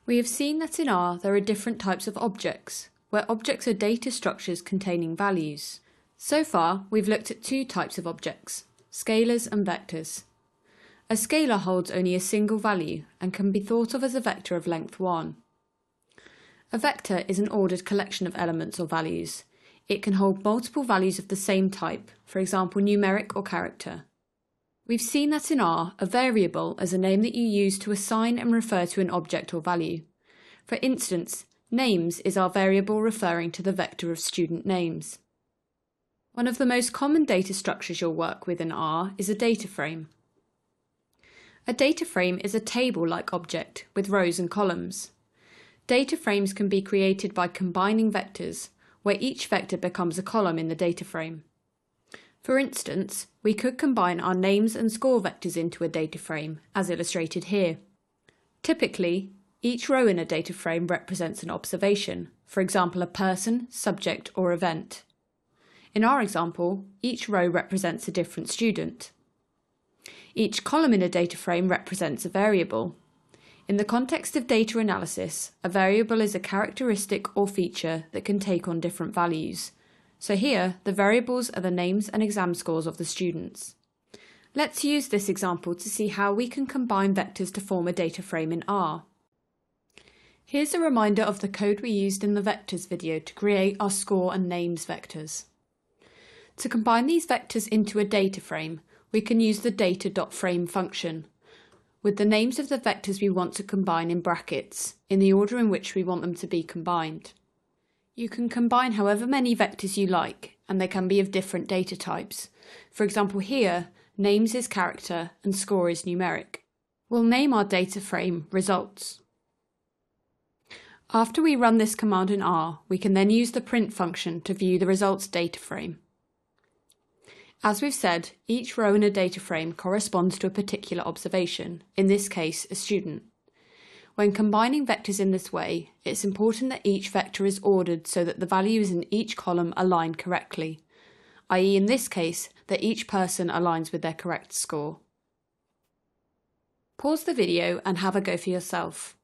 We have seen that in R there are different types of objects, where objects are data structures containing values. So far, we've looked at two types of objects, scalars and vectors. A scalar holds only a single value and can be thought of as a vector of length 1. A vector is an ordered collection of elements or values. It can hold multiple values of the same type, for example numeric or character. We've seen that in R, a variable is a name that you use to assign and refer to an object or value. For instance, names is our variable referring to the vector of student names. One of the most common data structures you'll work with in R is a data frame. A data frame is a table-like object with rows and columns. Data frames can be created by combining vectors, where each vector becomes a column in the data frame. For instance, we could combine our names and score vectors into a data frame, as illustrated here. Typically, each row in a data frame represents an observation, for example a person, subject or event. In our example, each row represents a different student. Each column in a data frame represents a variable. In the context of data analysis, a variable is a characteristic or feature that can take on different values. So here, the variables are the names and exam scores of the students. Let's use this example to see how we can combine vectors to form a data frame in R. Here's a reminder of the code we used in the vectors video to create our score and names vectors. To combine these vectors into a data frame, we can use the data.frame function, with the names of the vectors we want to combine in brackets, in the order in which we want them to be combined. You can combine however many vectors you like, and they can be of different data types. For example here, names is character and score is numeric. We'll name our data frame results. After we run this command in R, we can then use the print function to view the results data frame. As we've said, each row in a data frame corresponds to a particular observation, in this case a student. When combining vectors in this way, it's important that each vector is ordered so that the values in each column align correctly, i.e. in this case, that each person aligns with their correct score. Pause the video and have a go for yourself.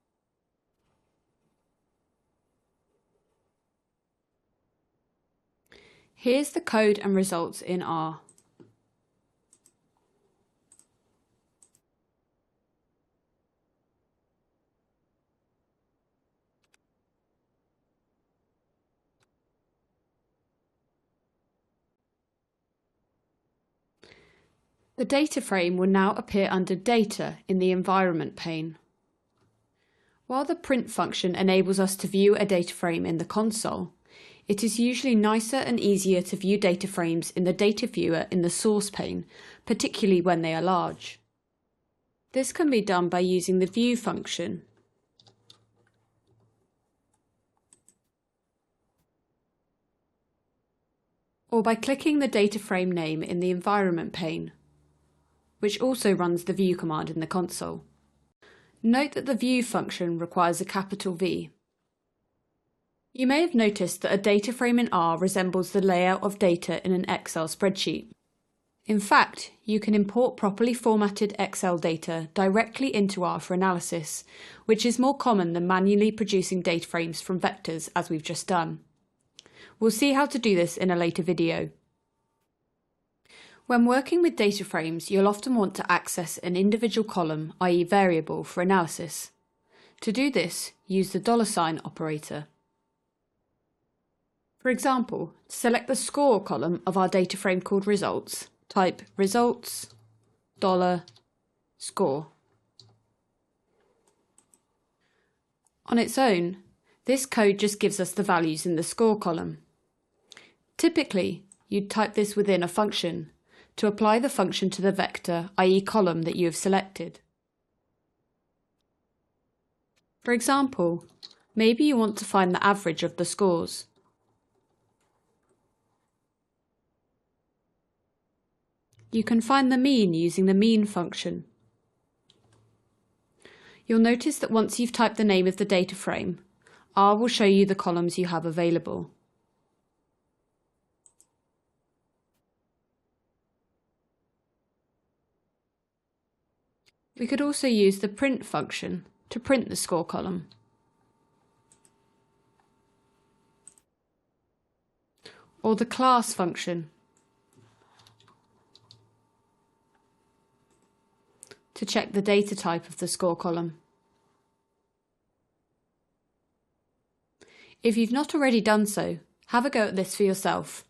Here's the code and results in R. The data frame will now appear under Data in the Environment pane. While the print function enables us to view a data frame in the console, it is usually nicer and easier to view data frames in the data viewer in the source pane, particularly when they are large. This can be done by using the view function. Or by clicking the data frame name in the environment pane, which also runs the view command in the console. Note that the view function requires a capital V. You may have noticed that a data frame in R resembles the layout of data in an Excel spreadsheet. In fact, you can import properly formatted Excel data directly into R for analysis, which is more common than manually producing data frames from vectors as we've just done. We'll see how to do this in a later video. When working with data frames, you'll often want to access an individual column, i.e. variable, for analysis. To do this, use the $sign operator. For example, to select the score column of our data frame called results, type results, $score. On its own, this code just gives us the values in the score column. Typically, you'd type this within a function to apply the function to the vector, i.e. column, that you have selected. For example, maybe you want to find the average of the scores. You can find the mean using the mean function. You'll notice that once you've typed the name of the data frame, R will show you the columns you have available. We could also use the print function to print the score column. or the class function to check the data type of the score column. If you've not already done so, have a go at this for yourself